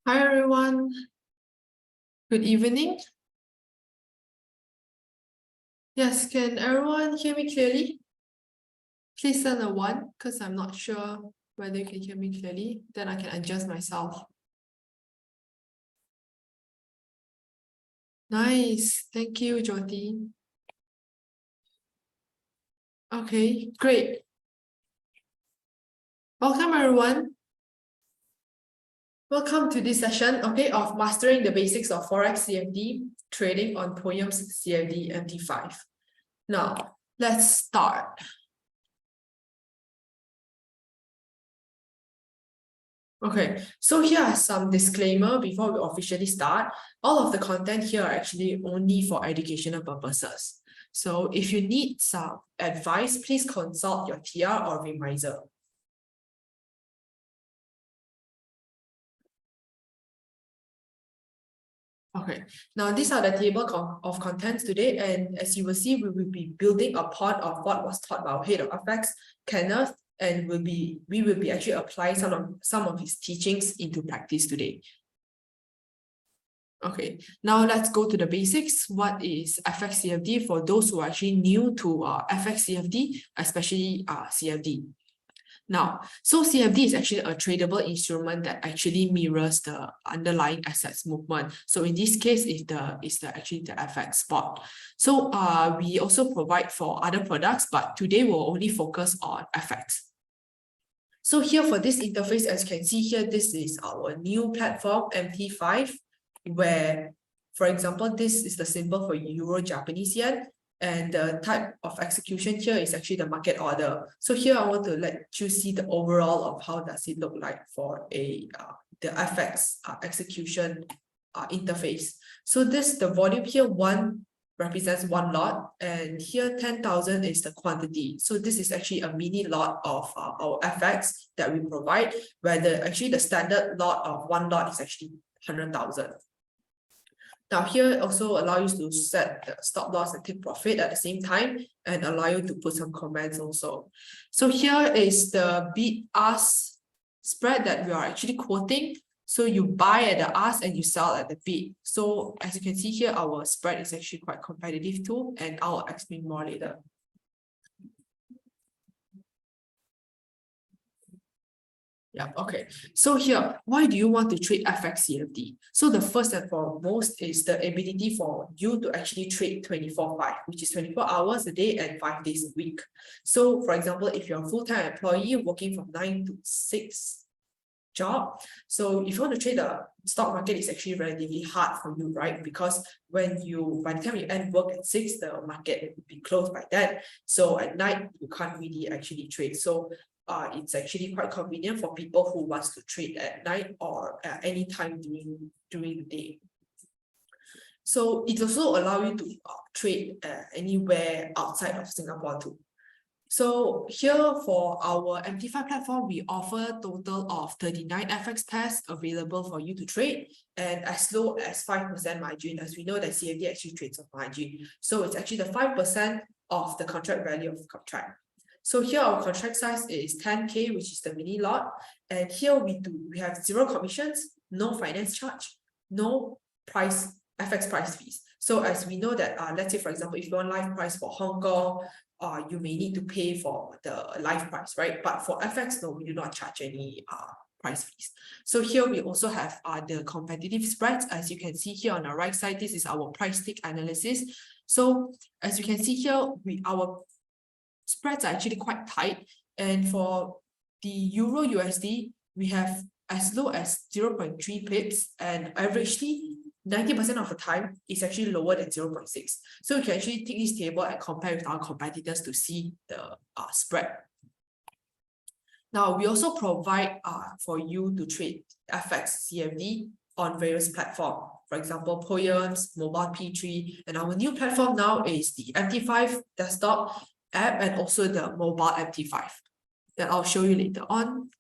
Hi everyone, good evening. Yes, can everyone hear me clearly? Please send a 1 because I'm not sure whether you can hear me clearly. Then I can adjust myself. Nice, thank you, Jyoti. Okay, great. Welcome everyone. Welcome to this session, of mastering the basics of Forex CFD trading on Poem's CFD MT5. Now, let's start. Okay, so here are some disclaimer before we officially start. All of the content here are actually only for educational purposes. So if you need some advice, please consult your TR or remiser. Okay, now these are the table of contents today, and as you will see, we will be building upon of what was taught by our head of FX, Kenneth, and we will be actually applying some of his teachings into practice today. Okay, now let's go to the basics. What is FX CFD for those who are actually new to FX CFD, especially CFD? Now, so CFD is actually a tradable instrument that actually mirrors the underlying assets movement. So in this case, it's actually the FX spot. So we also provide for other products, but today we'll only focus on FX. So here for this interface, as you can see here, this is our new platform, MT5, where, for example, this is the symbol for Euro Japanese yen, and the type of execution here is actually the market order. So here I want to let you see the overall of how does it look like for the FX execution interface. So the volume here, 1 represents 1 lot, and here 10,000 is the quantity. So this is actually a mini lot of our FX that we provide, where the standard lot of 1 lot is actually 100,000. Now here also allow you to set the stop loss and take profit at the same time, and allow you to put some comments also. So here is the bid-ask spread that we are actually quoting. So you buy at the ask and you sell at the bid. So as you can see here, our spread is actually quite competitive too, and I'll explain more later. Yeah, okay. So here, why do you want to trade FX CFD? So the first and foremost is the ability for you to actually trade 24/5, which is 24 hours a day and 5 days a week. So for example, if you're a full-time employee working from 9 to 6 job, so if you want to trade the stock market, it's actually relatively hard for you, right? Because by the time you end work at 6, the market will be closed by then. So at night, you can't really actually trade. So it's actually quite convenient for people who wants to trade at night or at any time during the day. So it also allows you to trade anywhere outside of Singapore too. So here for our MT5 platform, we offer a total of 39 FX pairs available for you to trade, and as low as 5% margin, as we know that CFD actually trades on margin. So it's actually the 5% of the contract value of the contract. So here our contract size is 10K, which is the mini lot. And here we have 0 commissions, no finance charge, no FX price fees. So as we know that, let's say, for example, if you want live price for Hong Kong, you may need to pay for the live price, right? But for FX, no, we do not charge any price fees. So here we also have the competitive spreads. As you can see here on the right side, this is our price tick analysis. So as you can see here, our spreads are actually quite tight, and for the Euro USD, we have as low as 0.3 pips, and averagely 90% of the time is actually lower than 0.6. So you can actually take this table and compare with our competitors to see the spread. Now we also provide for you to trade FX CFD on various platforms. For example, Poems, Mobile P3, and our new platform now is the MT5 desktop app and also the mobile MT5 that I'll show you later on.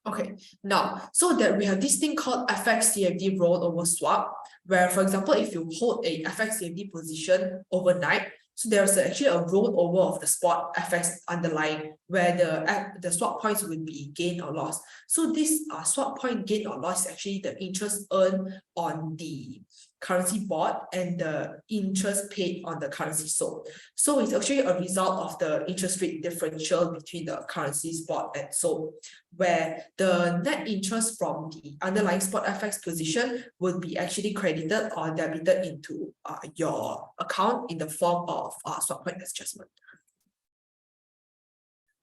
Okay, now, so that we have this thing called FX CFD rollover swap, where, for example, if you hold a FX CFD position overnight, So there's actually a rollover of the spot FX underlying where the swap points will be gain or loss. So this swap point gain or loss is actually the interest earned on the currency bought and the interest paid on the currency sold. So it's actually a result of the interest rate differential between the currencies bought and sold, where the net interest from the underlying spot FX position will be actually credited or debited into your account in the form of swap point adjustment.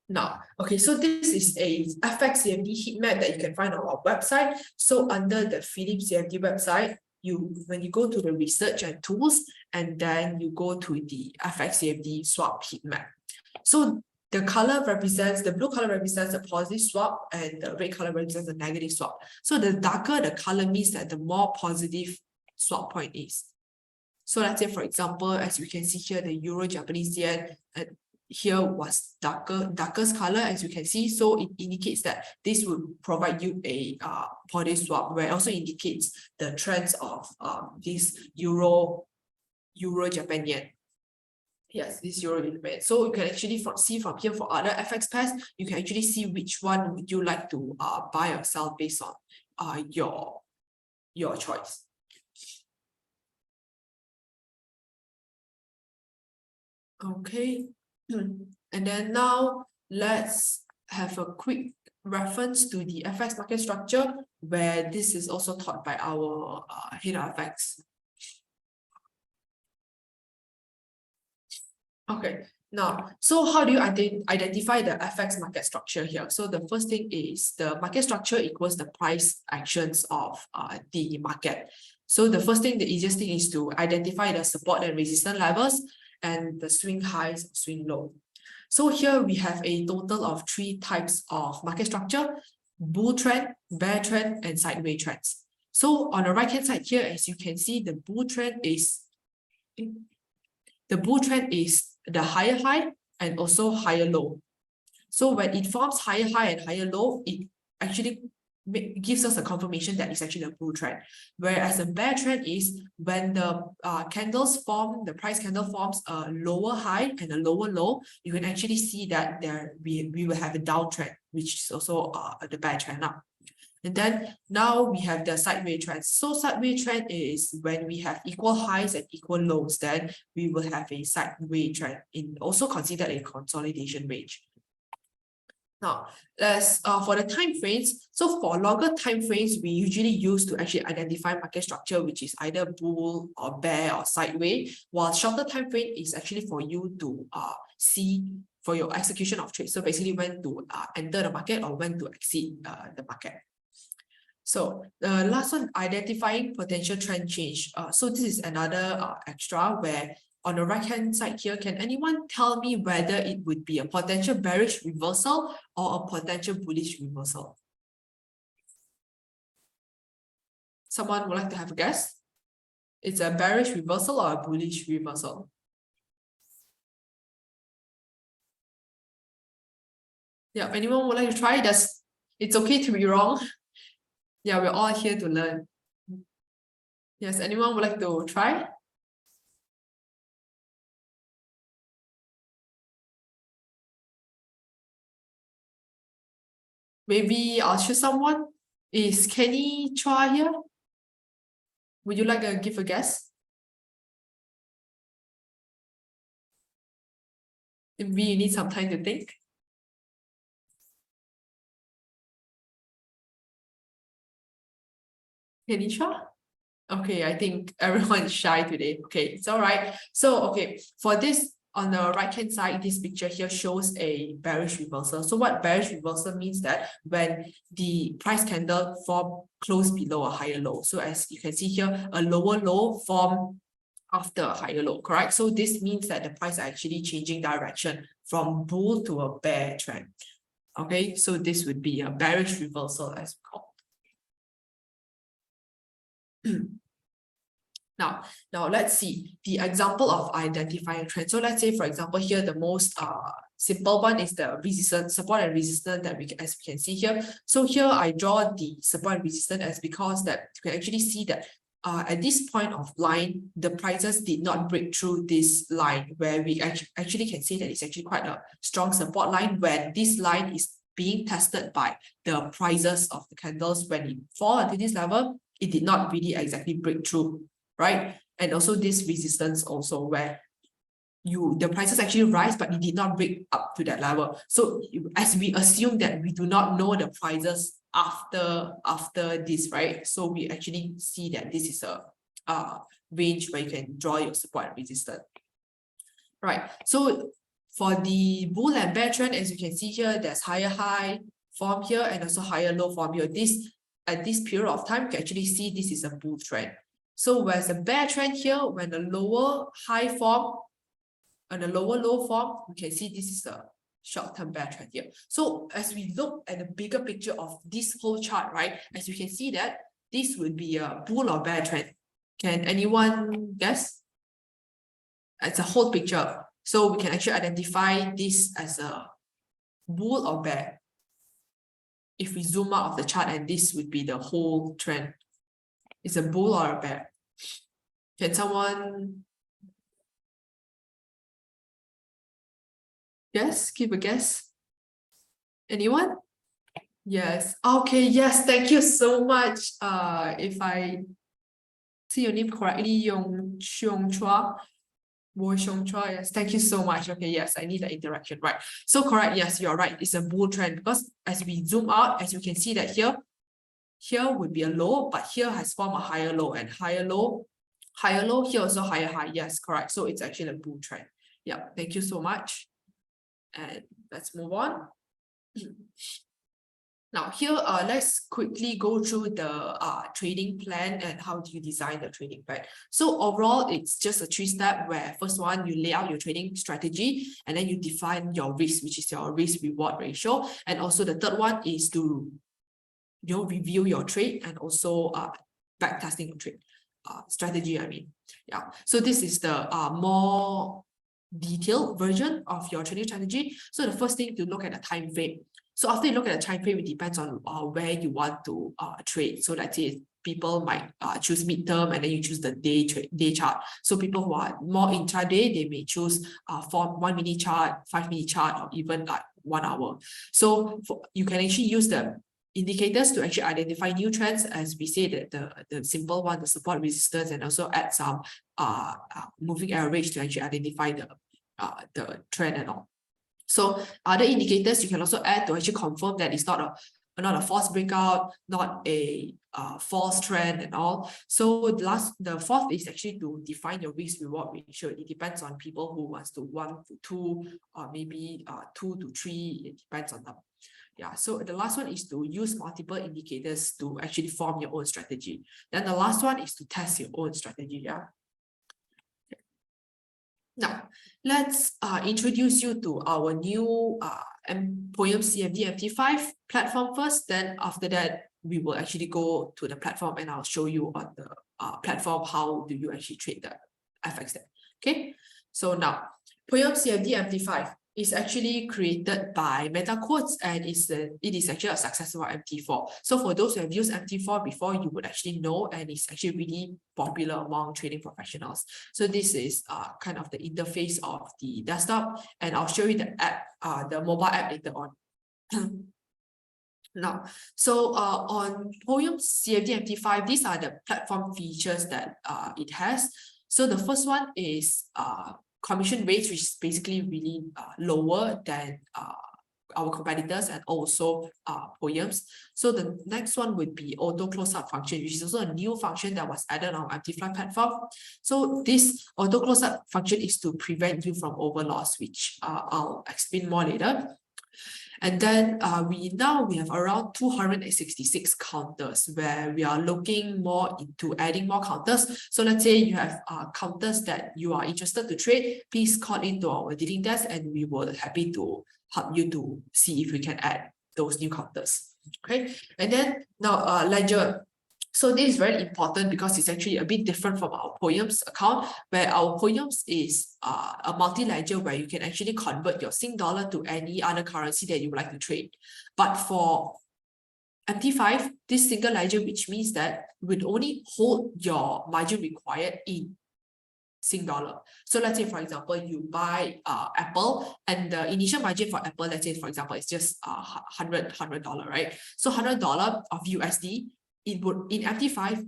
Now, okay, so this is a FX CFD heat map that you can find on our website. So under the PhillipCapital website, when you go to the research and tools, and then you go to the FX CFD swap heat map. So the blue color represents a positive swap and the red color represents a negative swap. So the darker the color means that the more positive swap point is. So let's say, for example, as we can see here, the Euro Japanese yen here was darkest color, as you can see. So it indicates that this will provide you a positive swap, where it also indicates the trends of this Euro Japan yen. Yes, this Euro Japan. So you can actually see from here for other FX pairs, you can actually see which one would you like to buy or sell based on your choice. Okay. And then now let's have a quick reference to the FX market structure, where this is also taught by our head of FX. Okay, now, so how do you identify the FX market structure here? So the first thing is the market structure equals the price actions of the market. So the first thing, the easiest thing is to identify the support and resistance levels and the swing highs, swing low. So here we have a total of 3 types of market structure: bull trend, bear trend, and sideways trends. So on the right hand side here, as you can see, the bull trend is the higher high and also higher low. So when it forms higher high and higher low, it actually gives us a confirmation that it's actually a bull trend. Whereas a bear trend is when the price candle forms a lower high and a lower low, you can actually see that we will have a downtrend, which is also the bear trend now. And then now we have the sideways trend. So sideways trend is when we have equal highs and equal lows, then we will have a sideways trend, also considered a consolidation range. Now, as for the time frames, so for longer time frames, we usually use to actually identify market structure, which is either bull or bear or sideways, while shorter time frame is actually for you to see for your execution of trade. So basically when to enter the market or when to exit the market. So the last one, identifying potential trend change. So this is another extra where on the right hand side here, can anyone tell me whether it would be a potential bearish reversal or a potential bullish reversal? Someone would like to have a guess? It's a bearish reversal or a bullish reversal? Yeah, anyone would like to try? It's okay to be wrong. Yeah, we're all here to learn. Yes, anyone would like to try? Maybe I'll choose someone. Is Kenny Chua here? Would you like to give a guess? Maybe you need some time to think. Kenny Chua? Okay, I think everyone is shy today. Okay, it's all right. So, okay, for this, on the right-hand side, this picture here shows a bearish reversal. So what bearish reversal means that when the price candle form close below a higher low. So as you can see here, a lower low form after a higher low, correct? So this means that the price is actually changing direction from bull to a bear trend. Okay, so this would be a bearish reversal as we call. Now let's see the example of identifying a trend. So let's say, for example, here the most simple one is the resistance, support and resistance that as we can see here. So here I draw the support and resistance as because that you can actually see that at this point of line, the prices did not break through this line where we actually can say that it's actually quite a strong support line when this line is being tested by the prices of the candles. When it fall into this level, it did not really exactly break through, right? And also this resistance also where the prices actually rise, but it did not break up to that level. So as we assume that we do not know the prices after this, right? So we actually see that this is a range where you can draw your support and resistance. Right. So for the bull and bear trend, as you can see here, there's higher high form here and also higher low form here. At this period of time, you can actually see this is a bull trend. So whereas a bear trend here, when the lower high form and the lower low form, we can see this is a short-term bear trend here. So as we look at the bigger picture of this whole chart, right, as you can see that this would be a bull or bear trend. Can anyone guess? It's a whole picture. So we can actually identify this as a bull or bear. If we zoom out of the chart, and this would be the whole trend. It's a bull or a bear. Can someone guess? Give a guess. Anyone? Yes. Okay, yes, thank you so much. If I see your name correctly, Yong Xiong Chua. Yes, thank you so much. Okay, yes, I need the interaction, right? So correct, yes, you're right. It's a bull trend because as we zoom out, as you can see that here would be a low, but here has formed a higher low and higher low, here also higher high. Yes, correct. So it's actually a bull trend. Yeah, thank you so much. And let's move on. Now here, let's quickly go through the trading plan and how do you design the trading plan. So overall, it's just a 3-step where first one, you lay out your trading strategy and then you define your risk, which is your risk reward ratio. And also the third one is to review your trade and also back testing your trade strategy, I mean. Yeah. So this is the more detailed version of your trading strategy. So the first thing to look at the time frame. So after you look at the time frame, it depends on where you want to trade. So let's say people might choose midterm and then you choose the day chart. So people who are more intraday, they may choose 1 minute chart, 5 minute chart, or even like 1 hour. So you can actually use the indicators to actually identify new trends, as we say that the simple one, the support resistance, and also add some moving average to actually identify the trend and all. So other indicators you can also add to actually confirm that it's not a false breakout, not a false trend and all. So the fourth is actually to define your risk reward ratio. It depends on people who wants to 1 to 2 or maybe 2 to 3. It depends on them. Yeah, so the last one is to use multiple indicators to actually form your own strategy. Then the last one is to test your own strategy. Yeah. Now, let's introduce you to our new POEM CFD MT5 platform first. Then after that, we will actually go to the platform and I'll show you on the platform how do you actually trade the FX there. Okay, so now POEM CFD MT5 is actually created by MetaQuotes and it is actually a successor of MT4. So for those who have used MT4 before, you would actually know, and it's actually really popular among trading professionals. So this is kind of the interface of the desktop, and I'll show you the app, the mobile app later on. Now, so on POEM CFD MT5, these are the platform features that it has. So the first one is commission rates, which is basically really lower than our competitors and also POEMs. So the next one would be auto close-up function, which is also a new function that was added on MT5 platform. So this auto close-up function is to prevent you from overloss, which I'll explain more later. And then we have around 266 counters where we are looking more into adding more counters. So let's say you have counters that you are interested to trade, please call into our dealing desk and we will be happy to help you to see if we can add those new counters. Okay, and then now ledger. So this is very important because it's actually a bit different from our POEMs account, where our POEMs is a multi-ledger where you can actually convert your Sing dollar to any other currency that you would like to trade. But for MT5, this single ledger, which means that would only hold your margin required in Sing dollar. So let's say, for example, you buy Apple, and the initial margin for Apple, let's say, for example, it's just $100, right? So $100 of USD, it would in MT5,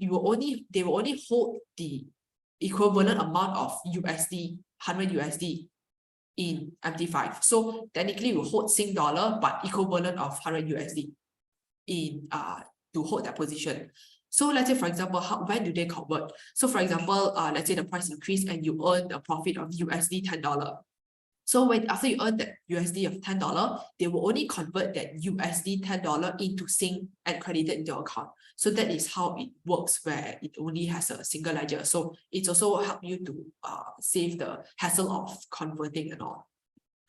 they will only hold the equivalent amount of USD, 100 USD in MT5. So technically, you hold Sing dollar, but equivalent of 100 USD in to hold that position. So let's say, for example, when do they convert? So for example, let's say the price increase and you earn a profit of USD $10. So after you earn that USD of $10, they will only convert that USD $10 into Sing and credit it into your account. So that is how it works, where it only has a single ledger. So it's also help you to save the hassle of converting and all.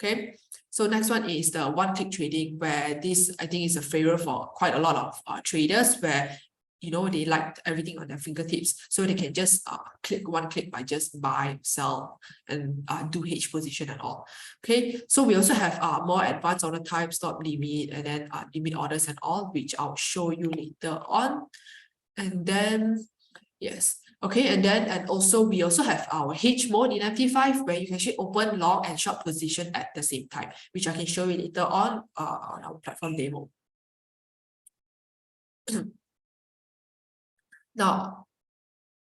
Okay, so next one is the one-click trading, where this I think is a favorite for quite a lot of traders, where they like everything on their fingertips, so they can just click by just buy, sell, and do hedge position and all. Okay, so we also have more advanced order type, stop limit, and then limit orders and all, which I'll show you later on. And then yes. Okay, and also we also have our hedge mode in MT5, where you can actually open long and short position at the same time, which I can show you later on our platform demo. Now,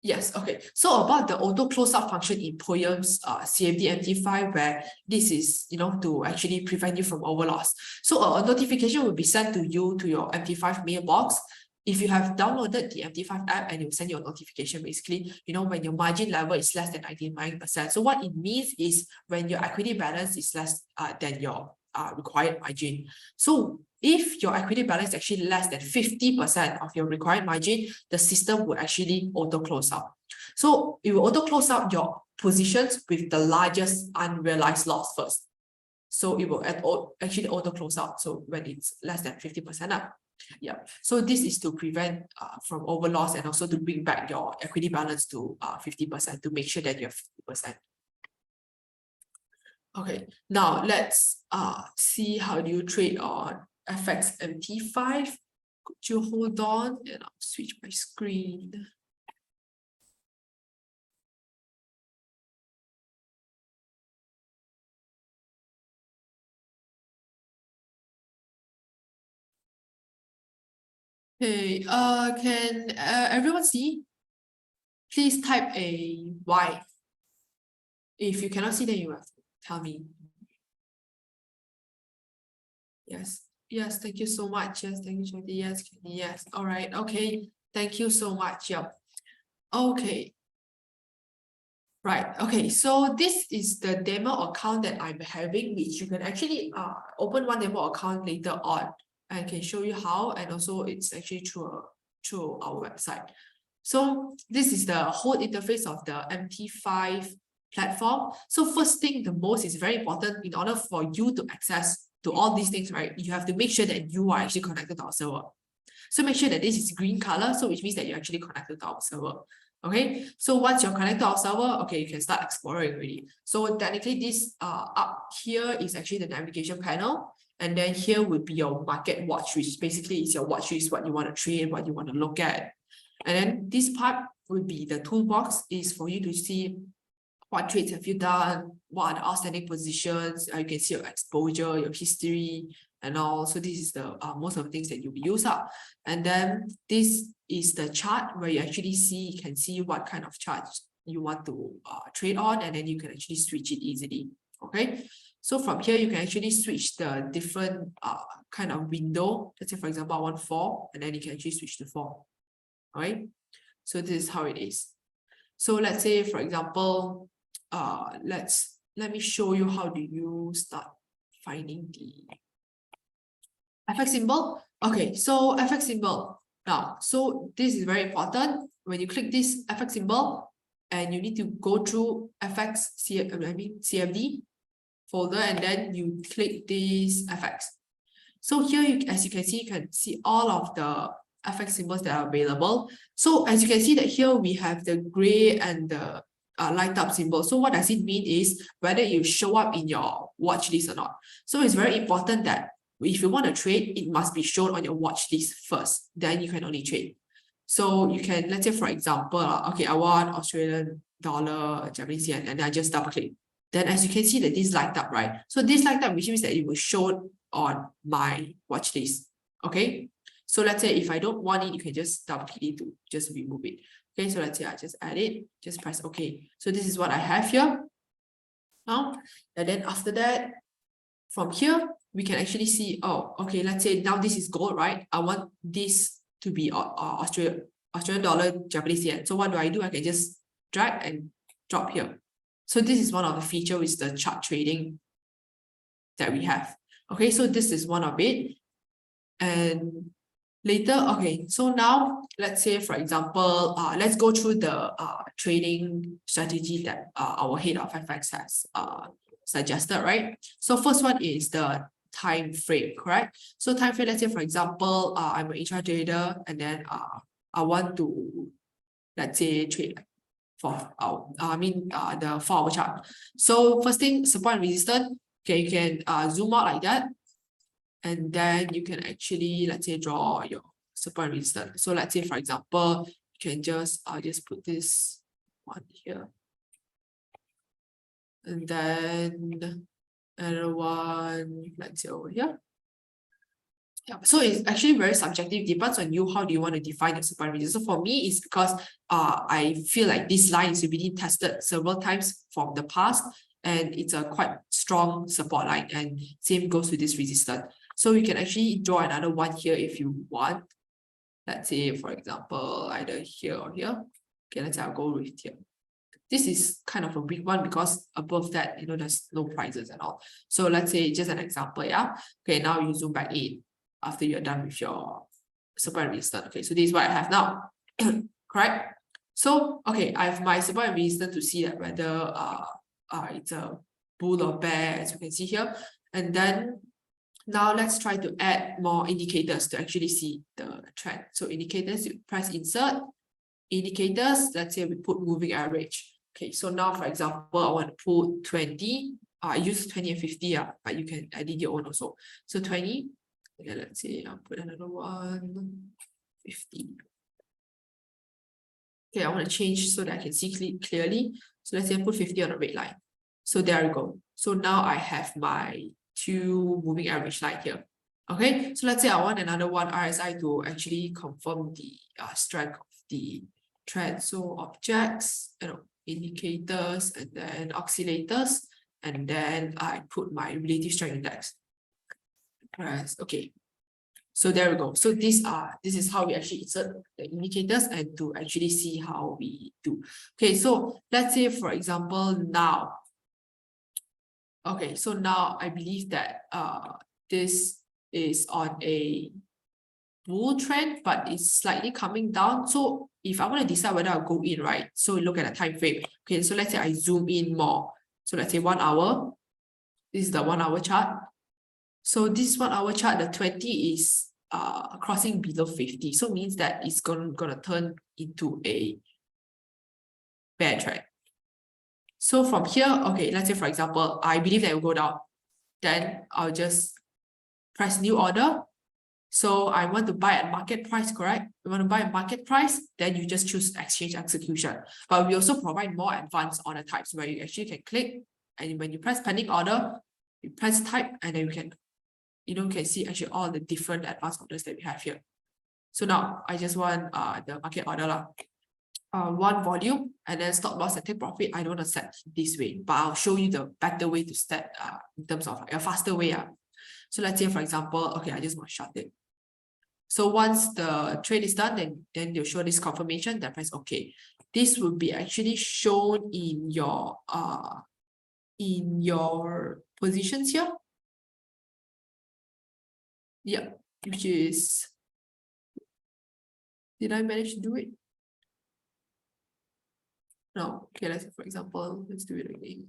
yes, okay. So about the auto close out function in Poem's CFD MT5, where this is to actually prevent you from overloss. So a notification will be sent to you to your MT5 mailbox. If you have downloaded the MT5 app, and it will send you a notification, basically, when your margin level is less than 99%. So what it means is when your equity balance is less than your required margin. So if your equity balance is actually less than 50% of your required margin, the system will actually auto close out. So it will auto close out your positions with the largest unrealized loss first. So it will actually auto close out. So when it's less than 50% up. Yeah, so this is to prevent from overloss, and also to bring back your equity balance to 50%, to make sure that you have 50%. Okay, now let's see how do you trade on FX MT5. Could you hold on and I'll switch my screen. Okay, can everyone see? Please type a Y. If you cannot see, then you have to tell me. Yes, yes, thank you so much. Yes, thank you, Shadi. Yes, yes. All right, okay. Thank you so much. Yep. Okay. Right, okay, so this is the demo account that I'm having, which you can actually open one demo account later on. I can show you how, and also it's actually through our website. So this is the whole interface of the MT5 platform. So first thing, the most is very important. In order for you to access to all these things, right, you have to make sure that you are actually connected to our server. So make sure that this is green color, so which means that you're actually connected to our server. Okay, so once you're connected to our server, okay, you can start exploring already. So technically this up here is actually the navigation panel. And then here would be your market watch, which basically is your watch list, what you want to trade, what you want to look at. And then this part would be the toolbox, is for you to see what trades have you done, what are the outstanding positions, you can see your exposure, your history, and all. So this is the most of the things that you'll be used up. And then this is the chart, where you actually can see what kind of charts you want to trade on, and then you can actually switch it easily. Okay, so from here you can actually switch the different kind of window. Let's say, for example, I want 4, and then you can actually switch to 4. All right, so this is how it is. So let's say, for example, let me show you how do you start finding the FX symbol. Okay, so FX symbol. Now, so this is very important. When you click this FX symbol, and you need to go through CFD folder, and then you click this FX. So here, as you can see all of the FX symbols that are available. So as you can see that here we have the gray and the light up symbol. So what does it mean is whether you show up in your watch list or not. So it's very important that if you want to trade, it must be shown on your watch list first. Then you can only trade. So you can, let's say for example, okay, I want Australian dollar, Japanese yen, and I just double click. Then as you can see that this light up, right? So this light up, which means that it will show on my watch list. Okay. So let's say if I don't want it, you can just double click it to just remove it. Okay, so let's say I just add it, just press OK. So this is what I have here now. And then after that, from here, we can actually see, oh, okay, let's say now this is gold, right? I want this to be Australian dollar, Japanese yen. So what do? I can just drag and drop here. So this is one of the features with the chart trading that we have. Okay, so this is one of it. And later, okay, so now let's say, for example, let's go through the trading strategy that our head of FX has suggested, right? So first one is the time frame, correct? So time frame, let's say, for example, I'm an intra trader, and then I want to, let's say, trade for the 4-hour chart. So first thing, support and resistance. Okay, you can zoom out like that. And then you can actually, let's say, draw your support and resistance. So let's say, for example, you can just put this one here. And then another one, let's say over here. Yeah, so it's actually very subjective, depends on you, how do you want to define the support and resistance. So for me, it's because I feel like this line is already tested several times from the past, and it's a quite strong support line, and same goes with this resistance. So you can actually draw another one here if you want. Let's say, for example, either here or here. Okay, let's say I'll go with here. This is kind of a big one because above that, there's no prices at all. So let's say just an example, yeah. Okay, now you zoom back in after you're done with your support and resistance. Okay, so this is what I have now. Correct? So, okay, I have my support and resistance to see that whether it's a bull or bear, as you can see here. And then now let's try to add more indicators to actually see the trend. So indicators, you press insert. Indicators, let's say we put moving average. Okay, so now for example, I want to put 20. I use 20 and 50, but you can edit your own also. So 20. Okay, let's say I'll put another one. 50. Okay, I want to change so that I can see clearly. So let's say I put 50 on the red line. So there we go. So now I have my 2 moving average line here. Okay, so let's say I want another one RSI to actually confirm the strength of the trend. So objects, indicators, and then oscillators, and then I put my relative strength index. Press okay. So there we go. So this is how we actually insert the indicators and to actually see how we do. Okay, so let's say for example now. Okay, so now I believe that this is on a bull trend, but it's slightly coming down. So if I want to decide whether I'll go in, right? So look at the time frame. Okay, so let's say I zoom in more. So let's say 1 hour. This is the 1 hour chart. So this 1 hour chart, the 20 is crossing below 50. So it means that it's gonna turn into a bear trend. So from here, okay, let's say for example, I believe that it will go down. Then I'll just press new order. So I want to buy at market price, correct? You want to buy at market price, then you just choose exchange execution. But we also provide more advanced order types where you actually can click, and when you press pending order, you press type, and then you can, can see actually all the different advanced orders that we have here. So now I just want the market order, one volume, and then stop loss and take profit. I don't want to set this way, but I'll show you the better way to set in terms of a faster way. So let's say, for example, okay, I just want to short it. So once the trade is done, then they'll show this confirmation, then press OK. This will be actually shown in your positions here. Yeah, which is, did I manage to do it? No. Okay, let's say, for example, let's do it again.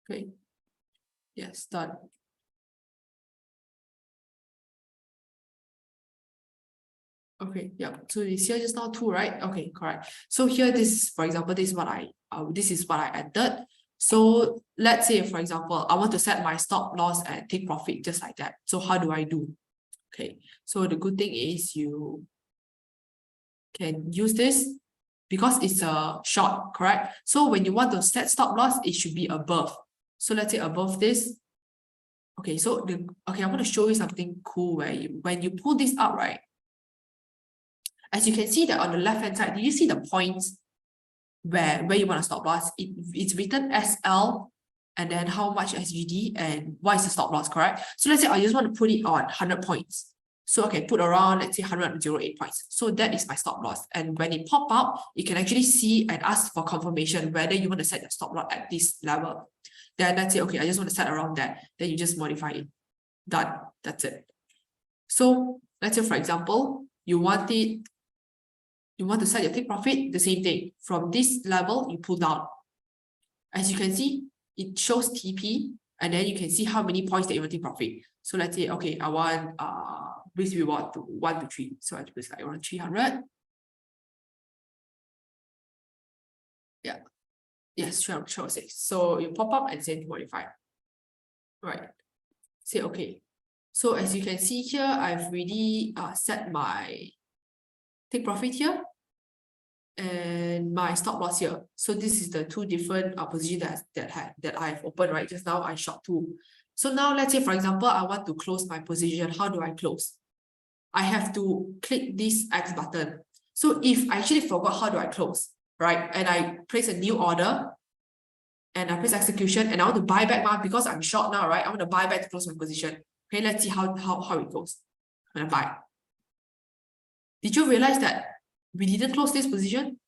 Okay. Yes, done. Okay, yeah. So it's here just now 2, right? Okay, correct. So here, this is, for example, this is what I entered. So let's say, for example, I want to set my stop loss and take profit just like that. So how do I do? Okay, so the good thing is you can use this because it's a short, correct? So when you want to set stop loss, it should be above. So let's say above this. Okay, so I'm going to show you something cool where when you pull this up, right? As you can see that on the left hand side, do you see the points where you want to stop loss? It's written SL and then how much SGD and what is the stop loss, correct? So let's say I just want to put it on 100 points. So I can put around, let's say 108 points. So that is my stop loss. And when it pop up, you can actually see and ask for confirmation whether you want to set your stop loss at this level. Then let's say, okay, I just want to set around that. Then you just modify it. Done. That's it. So let's say, for example, you want to set your take profit, the same thing. From this level, you pull down. As you can see, it shows TP, and then you can see how many points that you want to take profit. So let's say, okay, I want risk reward to 1 to 3. So I just like around 300. Yeah. Yes, 306. So you pop up and say 245. Right. Say okay. So as you can see here, I've already set my take profit here and my stop loss here. So this is the two different positions that I've opened right just now. I short two. So now let's say, for example, I want to close my position. How do I close? I have to click this X button. So if I actually forgot how do I close, right? And I place a new order and I press execution and I want to buy back because I'm short now, right? I want to buy back to close my position. Okay, let's see how it goes. I'm gonna buy. Did you realize that we didn't close this position?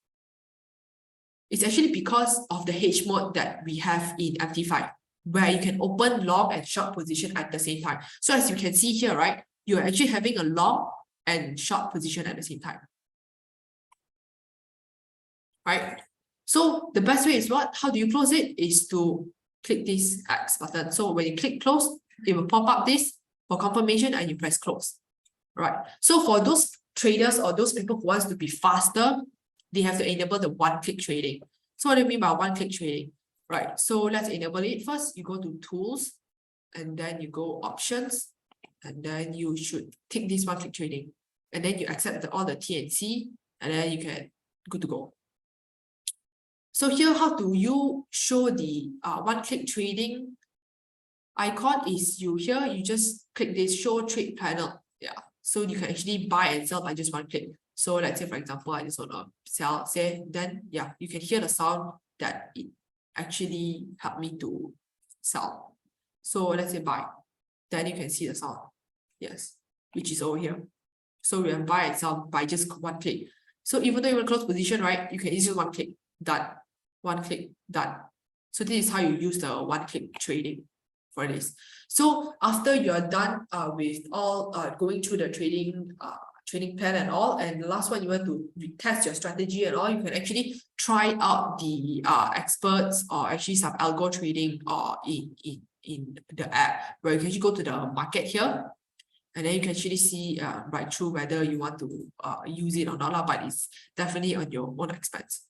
It's actually because of the H mode that we have in MT5, where you can open long and short position at the same time. So as you can see here, right, you're actually having a long and short position at the same time. Right? So the best way is what? How do you close it? Is to click this X button. So when you click close, it will pop up this for confirmation and you press close. Right. So for those traders or those people who wants to be faster, they have to enable the one-click trading. So what do you mean by one-click trading? Right. So let's enable it. First, you go to tools and then you go options and then you should take this one-click trading and then you accept all the T and C and then you can good to go. So here, how do you show the one-click trading icon is you just click this show trade panel. Yeah. So you can actually buy and sell by just one click. So let's say, for example, I just want to sell, then yeah, you can hear the sound that it actually helped me to sell. So let's say buy, then you can see the sound. Yes, which is over here. So we can buy and sell by just one click. So even though you want to close position, right, you can use one click, done. One click, done. So this is how you use the one-click trading for this. So after you're done with all going through the trading plan and all, and the last one you want to test your strategy and all, you can actually try out the experts or actually some algo trading in the app where you can actually go to the market here and then you can actually see right through whether you want to use it or not, but it's definitely on your own expense.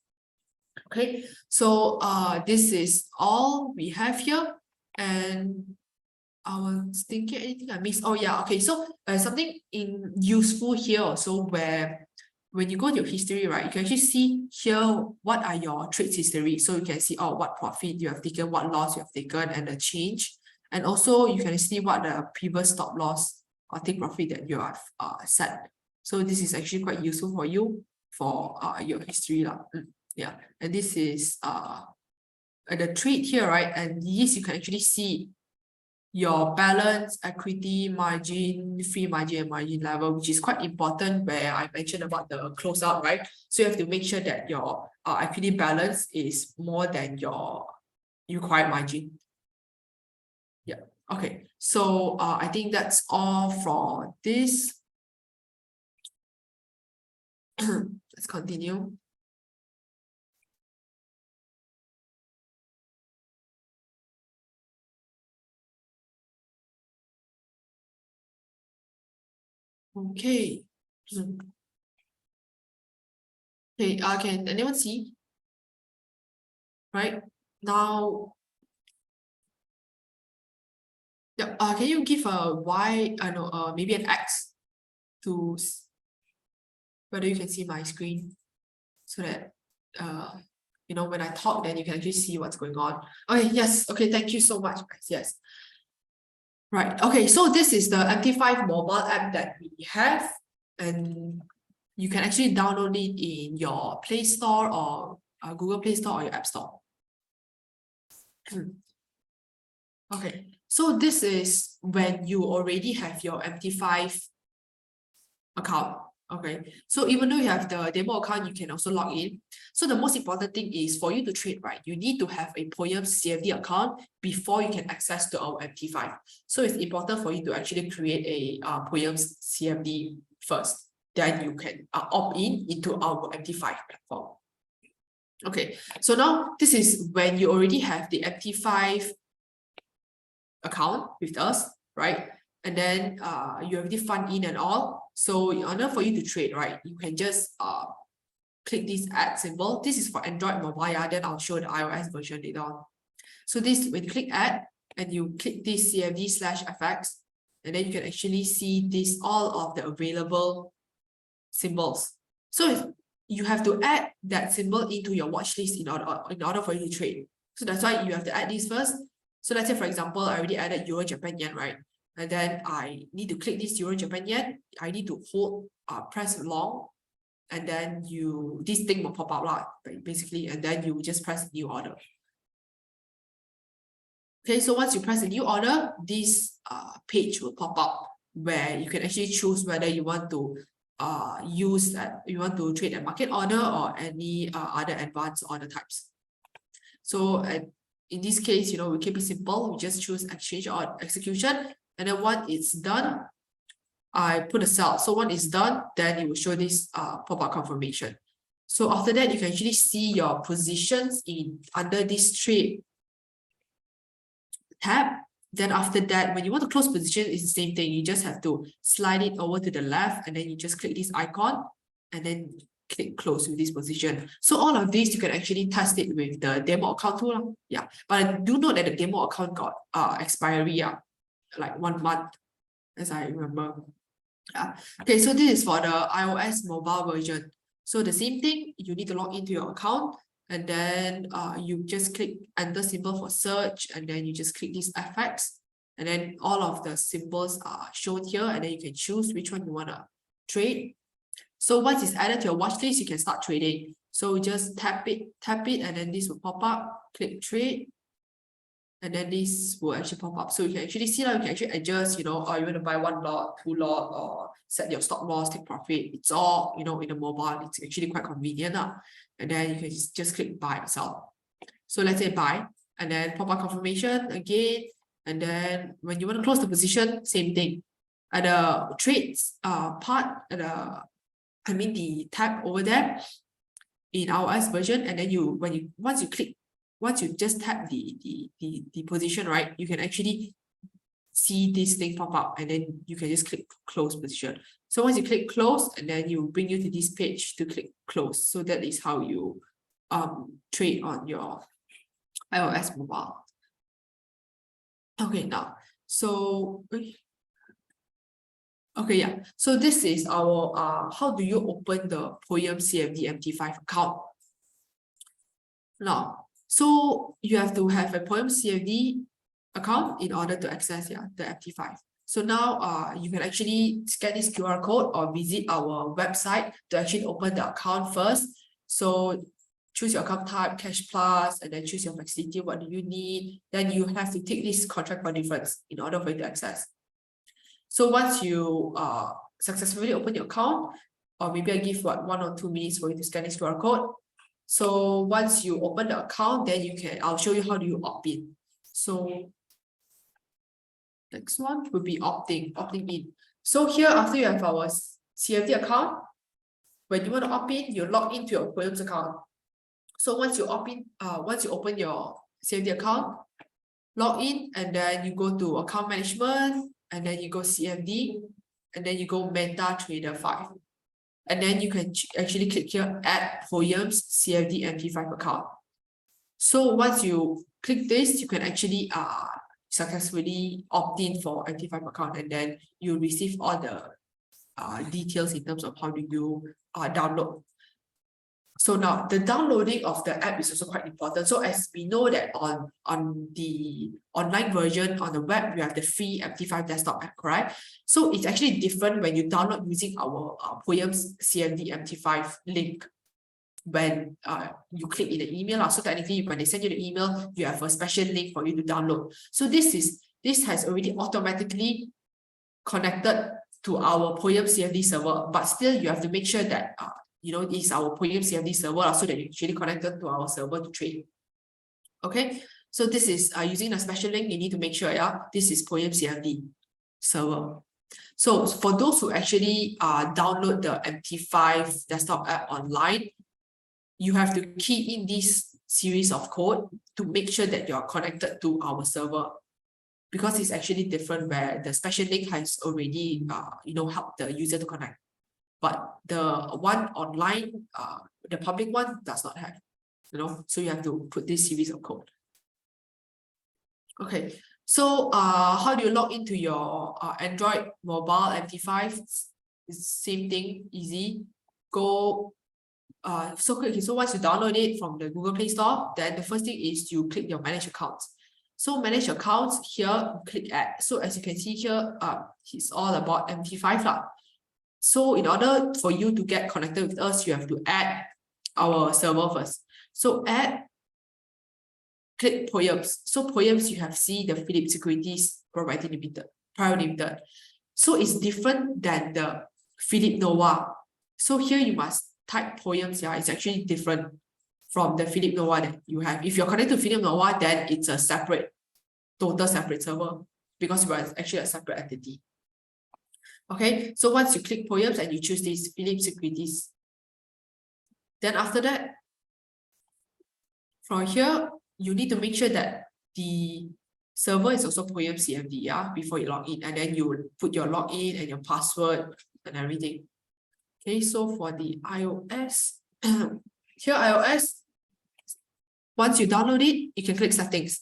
Okay, so this is all we have here, and I was thinking anything I missed. Oh yeah, okay. So something useful here also where when you go to your history, right, you can actually see here what are your trades history. So you can see what profit you have taken, what loss you have taken, and the change. And also you can see what the previous stop loss or take profit that you have set. So this is actually quite useful for you for your history lah. Yeah, and this is the trade here, right? And this you can actually see your balance, equity, margin, free margin, and margin level, which is quite important where I mentioned about the closeout, right? So you have to make sure that your equity balance is more than your required margin. Yeah, okay. So I think that's all for this. Let's continue. Okay. Okay, can anyone see? Right now, Yeah. Can you give a Y? No. Maybe an X to whether you can see my screen, so that when I talk, then you can actually see what's going on. Okay. Yes. Okay. Thank you so much, guys. Yes. Right. Okay. So this is the MT5 mobile app that we have, and you can actually download it in your Play Store or Google Play Store or your App Store. Okay, so this is when you already have your MT5 account. Okay, so even though you have the demo account, you can also log in. So the most important thing is for you to trade, right? You need to have a POEM CFD account before you can access to our MT5. So it's important for you to actually create a POEM CFD first. Then you can opt in into our MT5 platform. Okay, so now this is when you already have the MT5 account with us, right? And then you already fund in and all. So in order for you to trade, right, you can just click this add symbol. This is for Android mobile, then I'll show the iOS version later on. So this, when you click add and you click this CFD/FX, and then you can actually see this all of the available symbols. So if you have to add that symbol into your watch list in order for you to trade. So that's why you have to add this first. So let's say, for example, I already added Euro Japan Yen, right? And then I need to click this Euro Japan Yen. I need to hold, press long, and then this thing will pop up, basically, and then you just press new order. Okay, so once you press a new order, this page will pop up where you can actually choose whether you want to trade a market order or any other advanced order types. So in this case, we keep it simple. We just choose exchange or execution, and then once it's done, I put a sell. So when it's done, then it will show this pop-up confirmation. So after that, you can actually see your positions under this trade tab. Then after that, when you want to close position, it's the same thing. You just have to slide it over to the left, and then you just click this icon, and then click close with this position. So all of these, you can actually test it with the demo account too. Yeah, but I do know that the demo account got expiry, like 1 month, as I remember. Okay, so this is for the iOS mobile version. So the same thing, you need to log into your account, and then you just click enter symbol for search, and then you just click this FX, and then all of the symbols are shown here, and then you can choose which one you want to trade. So once it's added to your watch list, you can start trading. So just tap it, and then this will pop up, click trade, and then this will actually pop up. So you can actually see that you can actually adjust, you want to buy 1 lot, 2 lot, or set your stop loss, take profit. It's all, in the mobile. It's actually quite convenient. And then you can just click buy or sell. So let's say buy, and then pop up confirmation again. And then when you want to close the position, same thing. At the trades part, the tab over there in iOS version, and then once you just tap the position, right, you can actually see this thing pop up, and then you can just click close position. So once you click close, and then you bring you to this page to click close. So that is how you trade on your iOS mobile. Okay, now okay, yeah. So this is our how do you open the POEM CFD MT5 account? Now, so you have to have a POEM CFD account in order to access the MT5. So now you can actually scan this QR code or visit our website to actually open the account first. So choose your account type, cash plus, and then choose your facility. What do you need? Then you have to take this contract for difference in order for you to access. So once you successfully open your account, or maybe I give 1 or 2 minutes for you to scan this QR code. So once you open the account, then I'll show you how do you opt in. So next one would be opting in. So here, after you have our CFD account, when you want to opt in, you log into your POEMS account. So once you opt in, once you open your CFD account, log in, and then you go to account management, and then you go CFD, and then you go MetaTrader 5. And then you can actually click here, add POEMS CFD MT5 account. So once you click this, you can actually successfully opt in for MT5 account, and then you receive all the details in terms of how do you download. So now the downloading of the app is also quite important. So as we know that on the online version on the web, you have the free MT5 desktop app, correct? So it's actually different when you download using our Poem's CFD MT5 link. When you click in the email, so technically when they send you the email, you have a special link for you to download. So this has already automatically connected to our Poem CFD server, but still you have to make sure that this is our Poem CFD server, so that you actually connected to our server to trade. Okay, so this is using a special link. You need to make sure, this is Poem CFD server. So for those who actually download the MT5 desktop app online, you have to key in this series of code to make sure that you're connected to our server, because it's actually different where the special link has already helped the user to connect, but the one online, the public one does not have, so you have to put this series of code. Okay, so how do you log into your Android mobile MT5? It's same thing, easy. Go so once you download it from the Google Play Store, then the first thing is you click your manage accounts. So manage accounts, here click add. So as you can see here, it's all about MT5 lah. So in order for you to get connected with us, you have to add our server first. So add, click Poems. So Poems, you have the Phillip Securities Private Limited. So it's different than the Phillip Nova. So here you must type Poems. It's actually different from the Phillip Nova that you have. If you're connected to Phillip Nova, then it's a total separate server, because we're actually a separate entity. Okay, so once you click Poems and you choose this Phillip Securities, then after that, from here, you need to make sure that the server is also Poems CFD, before you log in, and then you put your login and your password and everything. Okay, so for the iOS, here iOS, once you download it, you can click settings.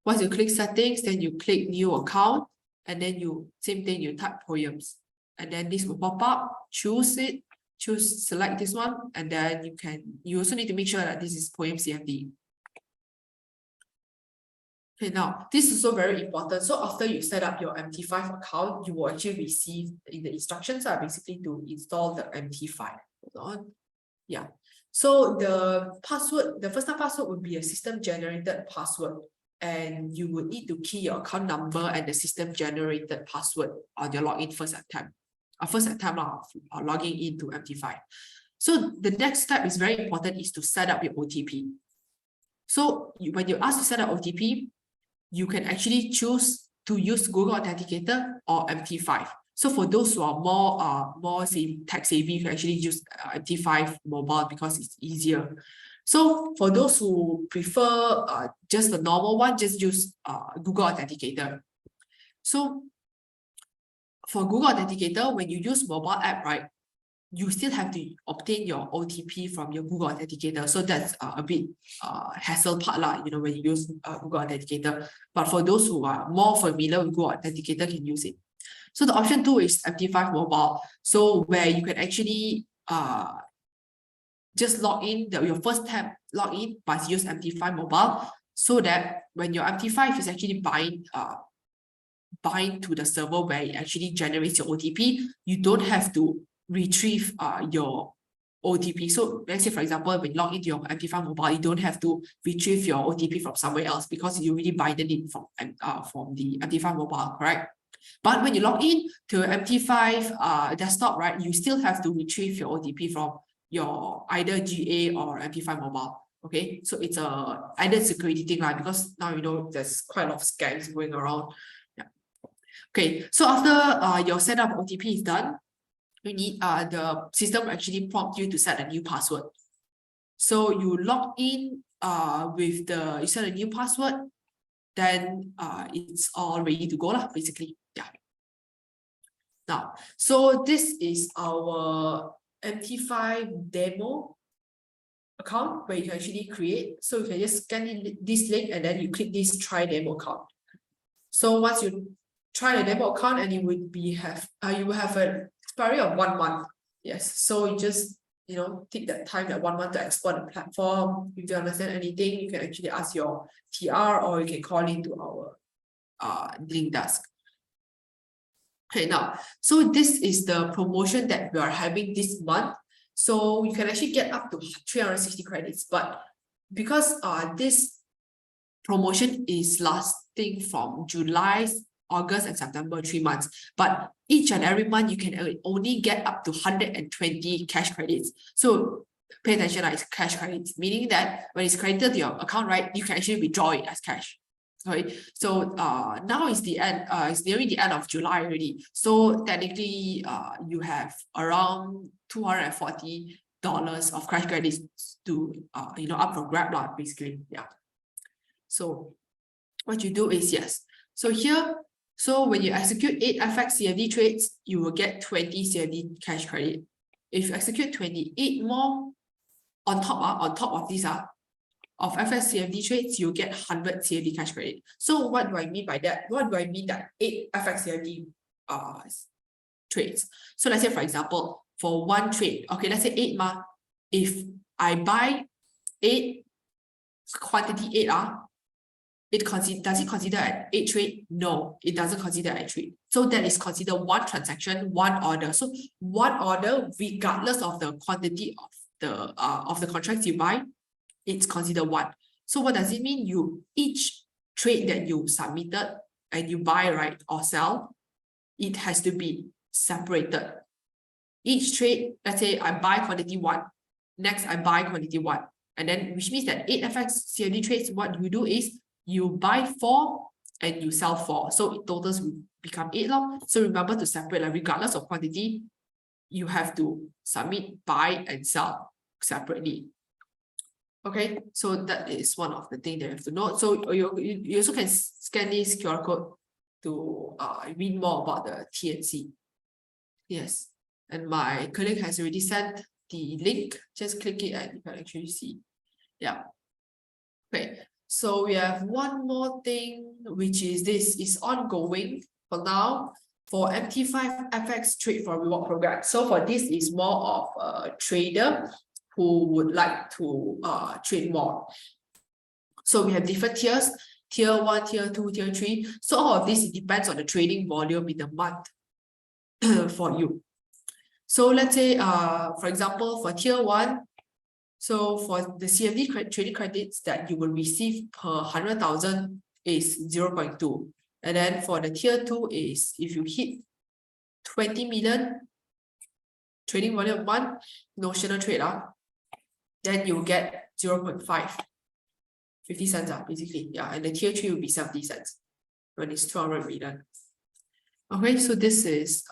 Once you click settings, then you click new account, and then same thing, you type Poems, and then this will pop up, select this one, and then you also need to make sure that this is Poems CFD. Okay, now this is also very important. So after you set up your MT5 account, you will actually receive the instructions are basically to install the MT5. Hold on. Yeah. So the first time password would be a system generated password, and you would need to key your account number and the system generated password on your login first attempt of logging into MT5. So the next step is very important, is to set up your OTP. So when you ask to set up OTP, you can actually choose to use Google Authenticator or MT5. So for those who are more tech savvy, you can actually use MT5 mobile because it's easier. So for those who prefer just the normal one, just use Google Authenticator. So for Google Authenticator, when you use mobile app, right, you still have to obtain your OTP from your Google Authenticator. So that's a bit hassle part lah, when you use Google Authenticator. But for those who are more familiar with Google Authenticator, can use it. So the option 2 is MT5 mobile. So where you can actually just log in, your first tab login, but use MT5 mobile, so that when your MT5 is actually bind to the server where it actually generates your OTP, you don't have to retrieve your OTP. So let's say, for example, when you log into your MT5 mobile, you don't have to retrieve your OTP from somewhere else because you already binded it from the MT5 mobile, correct? But when you log in to your MT5 desktop, right, you still have to retrieve your OTP from your either GA or MT5 mobile. Okay, so it's a added security thing, right? Because now there's quite a lot of scams going around. Yeah. Okay, so after your setup OTP is done, you need the system actually prompt you to set a new password. So you log in you set a new password, then it's all ready to go lah, basically. Yeah. Now, so this is our MT5 demo account where you can actually create. So you can just scan in this link and then you click this try demo account. So once you try the demo account, and you will have an expiry of 1 month. Yes, so you just take that time, that 1 month, to export the platform. If you understand anything, you can actually ask your TR, or you can call into our dealing desk. Okay, now, so this is the promotion that we are having this month. So you can actually get up to 360 credits, but because this promotion is lasting from July, August, and September, 3 months. But each and every month, you can only get up to 120 cash credits. So pay attention, it's cash credits, meaning that when it's credited to your account, right, you can actually withdraw it as cash. Okay, so now is the end, it's nearing the end of July already. So technically, you have around $240 of cash credits to up for grab, basically. Yeah. So what you do is, yes. So here, so when you execute 8 FX CFD trades, you will get 20 CFD cash credit. If you execute 28 more on top of this of FX CFD trades, you get 100 CFD cash credit. So what do I mean by that? What do I mean that 8 FX CFD trades? So let's say, for example, for one trade, okay, let's say 8 if I buy 8, quantity 8 does it consider an 8 trade? No, it doesn't consider a trade. So that is considered one transaction, one order. So one order, regardless of the quantity of the contracts you buy, it's considered one. So what does it mean? Each trade that you submitted and you buy, right, or sell, it has to be separated. Each trade, let's say I buy quantity 1, next I buy quantity 1, and then which means that 8 FX CFD trades, what you do is you buy 4 and you sell 4. So it totals will become 8 long. So remember to separate, regardless of quantity, you have to submit, buy, and sell separately. Okay, so that is one of the things that you have to note. So you also can scan this QR code to read more about the TNC. Yes, and my colleague has already sent the link. Just click it and you can actually see. Yeah. Okay, so we have one more thing, which is this is ongoing for now for MT5 FX Trade for Reward program. So for this is more of a trader who would like to trade more. So we have different tiers, tier 1, tier 2, tier 3. So all of this, it depends on the trading volume in the month for you. So let's say, for example, for tier 1, so for the CFD trading credits that you will receive per 100,000 is 0.2. And then for the tier 2 is if you hit 20 million trading volume 1 notional trade, then you get 0.5, 50 cents, basically. Yeah, and the tier 3 will be 70 cents when it's 200 million. Okay, so this is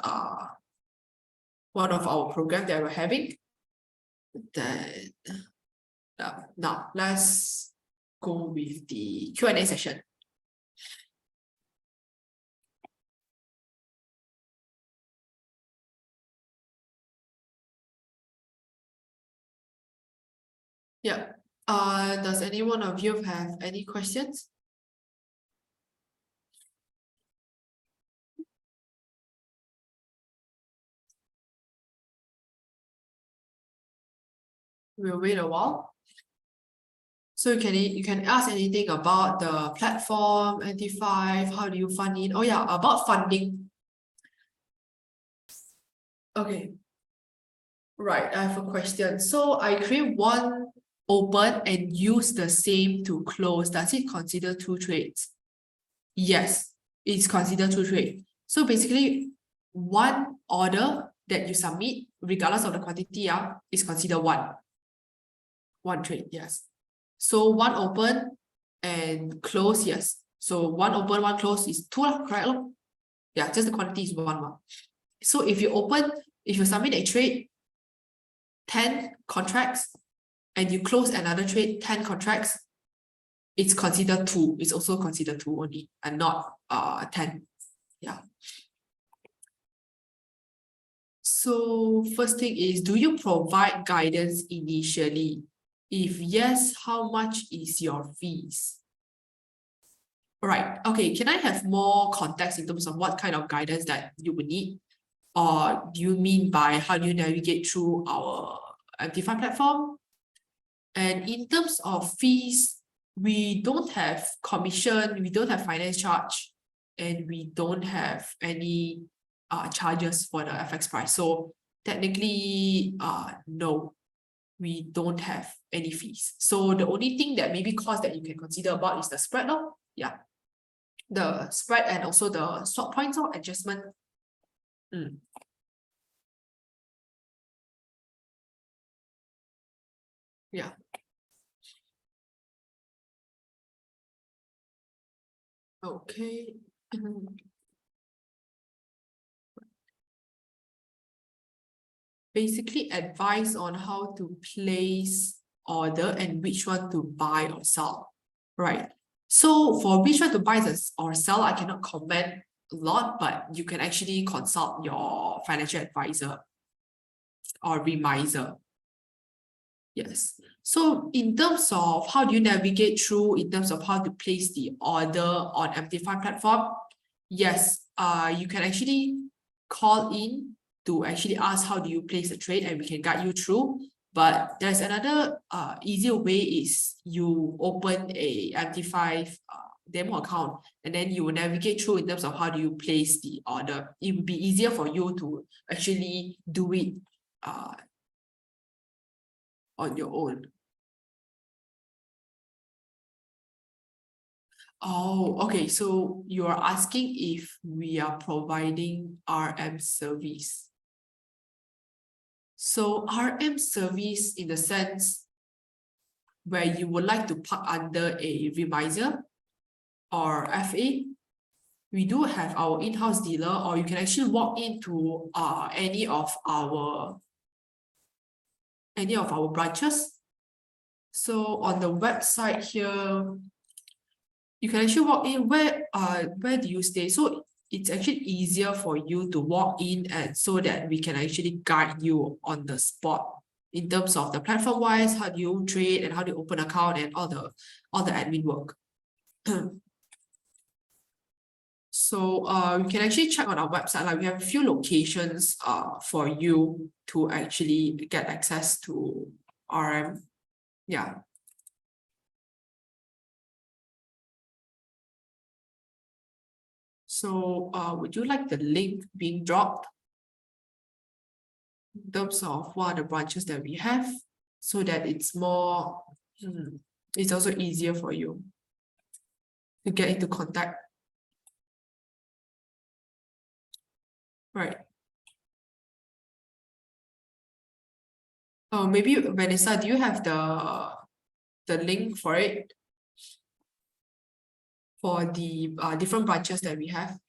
one of our programs that we're having. Then now let's go with the Q&A session. Yeah. Does any one of you have any questions? We'll wait a while. So you can ask anything about the platform, MT5, how do you fund it? Oh yeah, about funding. Okay. Right, I have a question. So I create one open and use the same to close. Does it consider 2 trades? Yes, it's considered 2 trades. So basically, one order that you submit, regardless of the quantity, is considered one trade, yes. So one open and close, yes. So one open, one close is 2, correct? Yeah, just the quantity is 1. So if you submit a trade, 10 contracts, and you close another trade, 10 contracts, it's considered 2. It's also considered 2 only, and not 10. Yeah. So first thing is, do you provide guidance initially? If yes, how much is your fees? Right. Okay. Can I have more context in terms of what kind of guidance that you would need? Or do you mean by how do you navigate through our MT5 platform? And in terms of fees, we don't have commission, we don't have finance charge, and we don't have any charges for the FX price. So technically, no, we don't have any fees. So the only thing that maybe cost that you can consider about is the spread, no? Yeah. The spread and also the swap points or adjustment. Yeah. Okay. Basically advice on how to place order and which one to buy or sell. Right. So for which one to buy or sell, I cannot comment a lot, but you can actually consult your financial advisor or remiser. Yes. So in terms of how do you navigate through in terms of how to place the order on MT5 platform? Yes, you can actually call in to actually ask how do you place the trade and we can guide you through. But there's another easier way is you open a MT5 demo account and then you will navigate through in terms of how do you place the order. It would be easier for you to actually do it on your own. Oh, okay. So you are asking if we are providing RM service. So RM service in the sense where you would like to park under a remiser or FA, we do have our in-house dealer, or you can actually walk into any of our branches. So on the website here, you can actually walk in. Where do you stay? So it's actually easier for you to walk in and so that we can actually guide you on the spot in terms of the platform wise, how do you trade and how do you open account and all the admin work. So you can actually check on our website. Like we have a few locations for you to actually get access to RM. Yeah. So would you like the link being dropped in terms of what are the branches that we have so that it's more, it's also easier for you to get into contact. Right. Oh, maybe Vanessa, do you have the link for it? For the different branches that we have?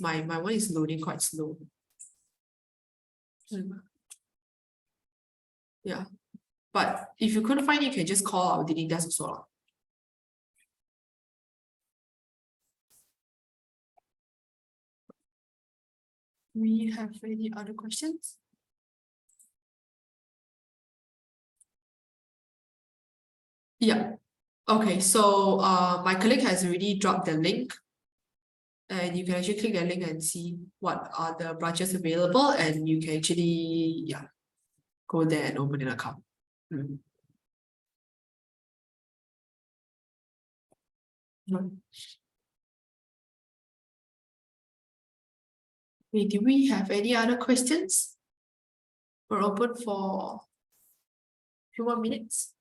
My one is loading quite slow. Yeah. But if you couldn't find it, you can just call our dealing desk also. We have any other questions? Yeah. Okay, so my colleague has already dropped the link. And you can actually click the link and see what are the branches available, and you can actually go there and open an account. Okay, do we have any other questions? We're open for a few more minutes.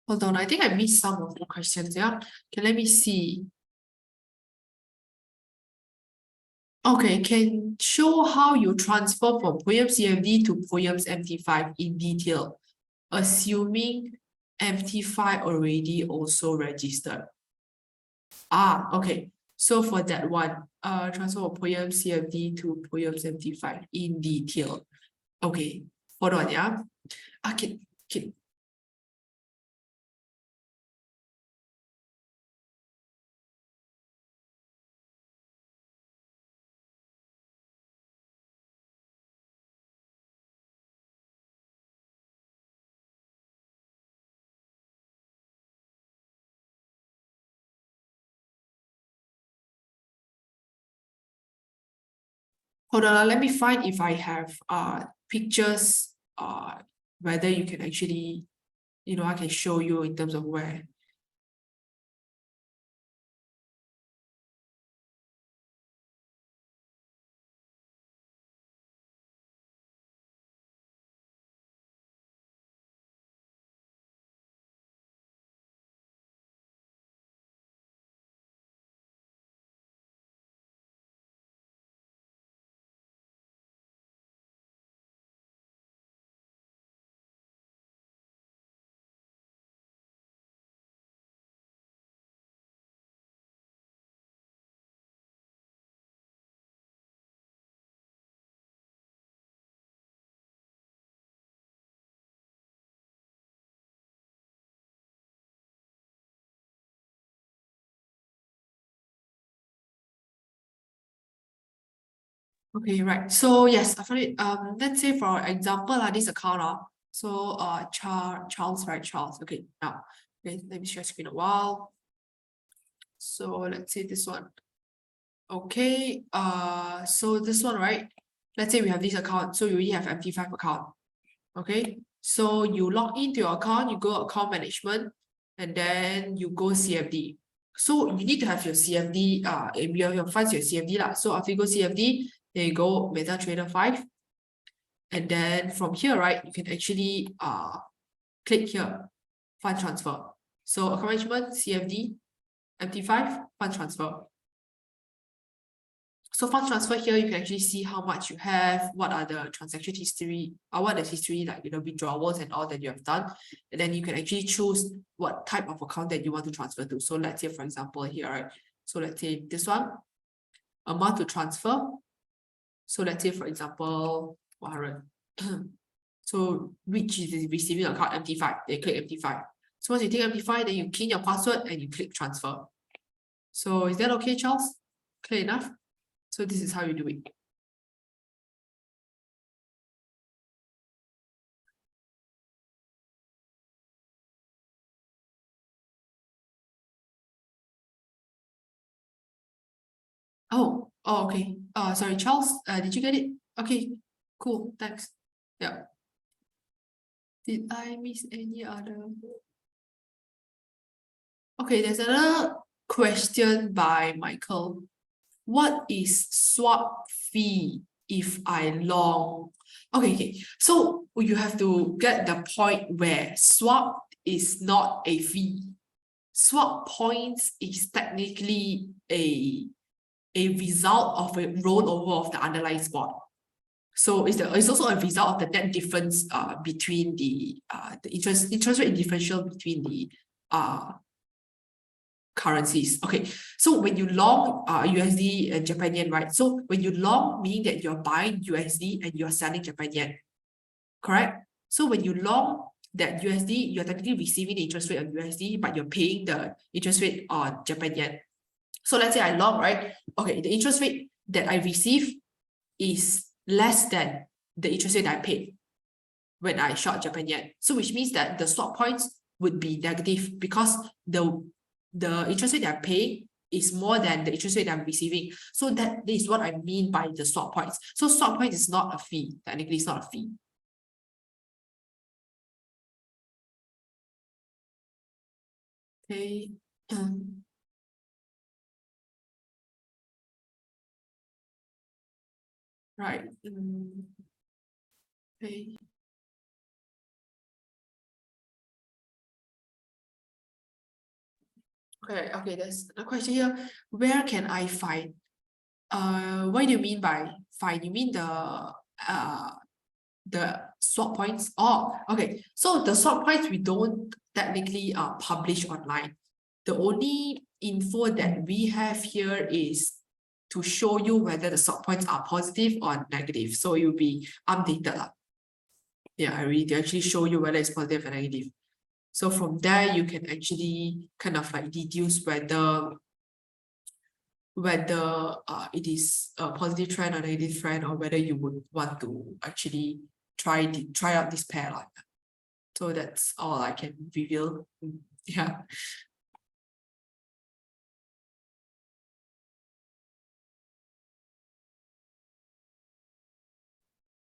Hold on, I think I missed some of the questions. Yeah, okay, let me see. Okay, can show how you transfer from PoEM CFD to PoEM's MT5 in detail, assuming MT5 already also registered. Okay. So for that one, transfer of PoEM CFD to PoEM's MT5 in detail. Okay, hold on, yeah. Okay, Hold on, let me find if I have pictures whether you can actually, I can show you in terms of where. Okay, right. So yes, I found it. Let's say for example, this account. So Charles, right? Charles. Okay, now let me share screen a while. So let's say this one. Okay, so this one, right? Let's say we have this account. So you already have MT5 account. Okay, so you log into your account, you go account management, and then you go CFD. So you need to have your CFD, your funds, your CFD lah. So after you go CFD, then you go MetaTrader 5. And then from here, right, you can actually click here, fund transfer. So account management, CFD, MT5, fund transfer. So fund transfer here, you can actually see how much you have, what are the transaction history, or what is history, like withdrawals and all that you have done. And then you can actually choose what type of account that you want to transfer to. So let's say, for example, here, right? So let's say this one, amount to transfer. So let's say, for example, 100. So which is receiving account MT5, they click MT5. So once you take MT5, then you key in your password and you click transfer. So is that okay, Charles? Clear enough? So this is how you do it. Oh, okay. Sorry, Charles, did you get it? Okay, cool, thanks. Yeah. Did I miss any other? Okay, there's another question by Michael. What is swap fee if I long? Okay. So you have to get the point where swap is not a fee. Swap points is technically a result of a rollover of the underlying spot. So it's also a result of the net difference between the interest rate differential between the currencies. Okay, so when you long USD and Japan yen, right? So when you long, meaning that you're buying USD and you're selling Japan yen, correct? So when you long that USD, you're technically receiving the interest rate on USD, but you're paying the interest rate on Japan yen. So let's say I long, right? Okay, the interest rate that I receive is less than the interest rate I paid when I short Japan yen. So which means that the swap points would be negative because the interest rate that I pay is more than the interest rate that I'm receiving. So that is what I mean by the swap points. So swap points is not a fee. Technically, it's not a fee. Okay. Right. Okay. Okay, there's a question here. Where can I find? What do you mean by find? You mean the swap points? Oh, okay. So the swap points we don't technically publish online. The only info that we have here is to show you whether the swap points are positive or negative. So it will be updated. Yeah, they actually show you whether it's positive or negative. So from there, you can actually kind of like deduce whether it is a positive trend or negative trend, or whether you would want to actually try out this pair. So that's all I can reveal. Yeah.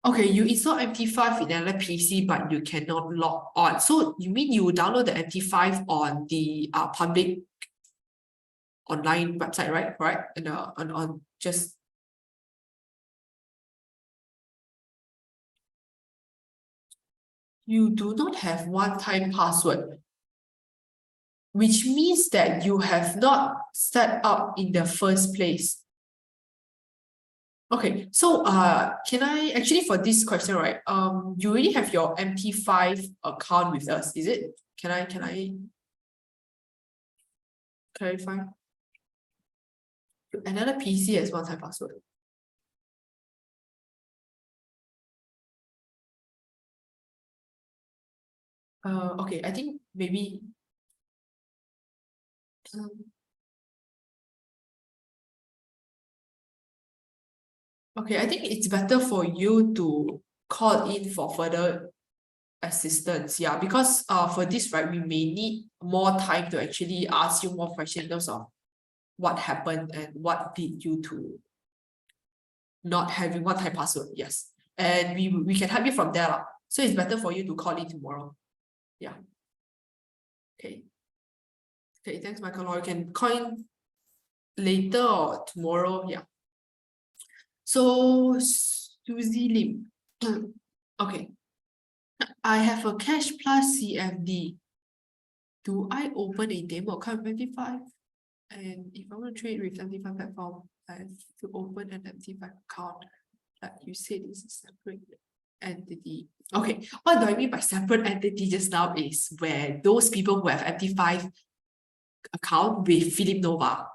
Okay, you install MT5 in another PC, but you cannot log on. So you mean you download the MT5 on the public online website, right? Correct? And on just you do not have one-time password, which means that you have not set up in the first place. Okay, so can I actually for this question, right? You already have your MT5 account with us, is it? Can I clarify? Another PC has one-time password. Okay, I think maybe okay, I think it's better for you to call in for further assistance. Yeah, because for this, right, we may need more time to actually ask you more questions in terms of what happened and what did you to not having one-time password. Yes. And we can help you from there. lah. So it's better for you to call in tomorrow. Yeah. Okay. Okay, thanks, Michael. Or you can call in later or tomorrow. Yeah. So Susie Lim. Okay. I have a cash plus CFD. Do I open a demo account with MT5? And if I want to trade with MT5 platform, I have to open an MT5 account. Like you said, it's a separate entity. Okay, what do I mean by separate entity just now is where those people who have MT5 account with Phillip Nova.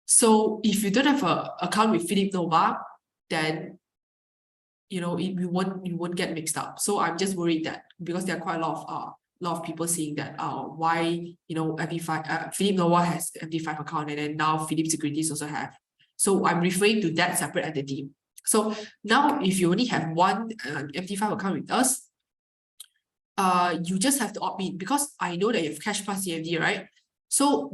So if you don't have a account with Phillip Nova, then you know you won't get mixed up. So I'm just worried that because there are quite a lot of people seeing that why MT5 Phillip Nova has MT5 account and then now Phillip Securities also have. So I'm referring to that separate entity. So now if you only have one MT5 account with us, you just have to opt in because I know that you have cash plus CFD, right? So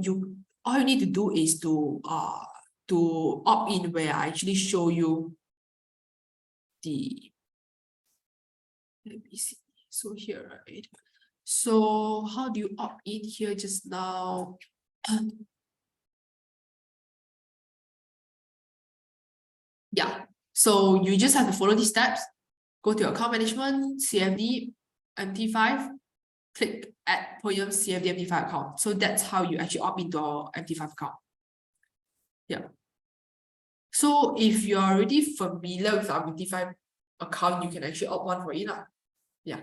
all you need to do is to opt in where I actually show you the, let me see. So here, right? So how do you opt in here just now? Yeah, so you just have to follow these steps. Go to your account management, CFD, MT5, click add PoEM CFD MT5 account. So that's how you actually opt into our MT5 account. Yeah. So if you're already familiar with our MT5 account, you can actually opt one for it. Yeah.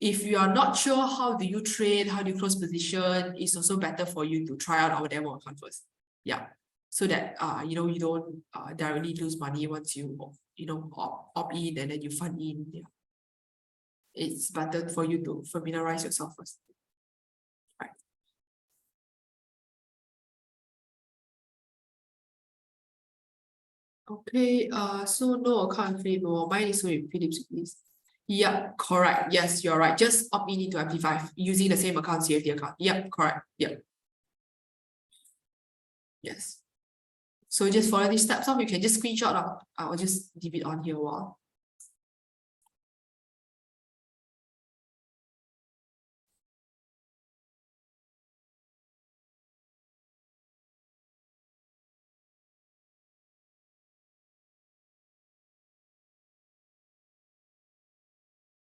If you are not sure how do you trade, how do you close position, it's also better for you to try out our demo account first. Yeah. So that you don't directly lose money once you opt in and then you fund in. Yeah. It's better for you to familiarize yourself first. Right. Okay, so no account fee, no, mine is with Philips, please. Yeah, correct. Yes, you're right. Just opt in into MT5 using the same account, CFD account. Yep, correct. Yep. Yes. So just follow these steps off. You can just screenshot out. I'll just leave it on here a while.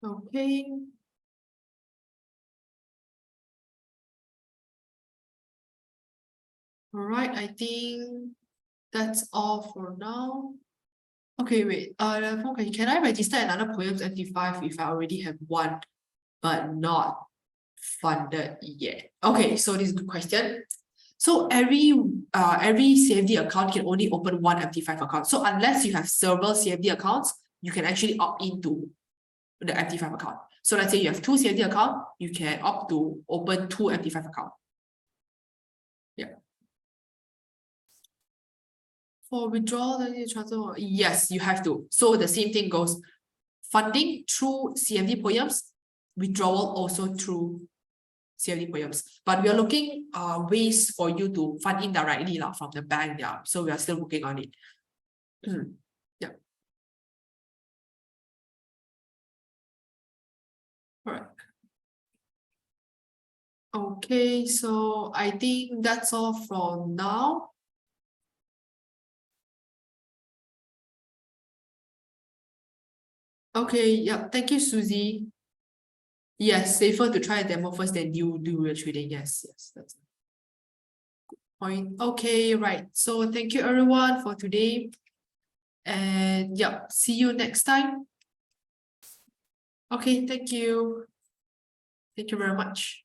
Okay. All right, I think that's all for now. Okay, wait. Okay, can I register another PoEMs MT5 if I already have one, but not funded yet? Okay, so this is a good question. So every CFD account can only open one MT5 account. So unless you have several CFD accounts, you can actually opt into the MT5 account. So let's say you have two CFD account, you can opt to open two MT5 account. Yeah. For withdrawal, transfer, yes, you have to. So the same thing goes. Funding through CFD PoEMs, withdrawal also through CFD PoEMs. But we are looking ways for you to fund in directly from the bank. Yeah. So we are still working on it. Yeah. Correct. Okay, so I think that's all for now. Okay, yeah, thank you, Susie. Yes, safer to try a demo first than you do your trading. Yes, yes, that's the point. Okay, right. So thank you everyone for today. And yeah, see you next time. Okay, thank you. Thank you very much.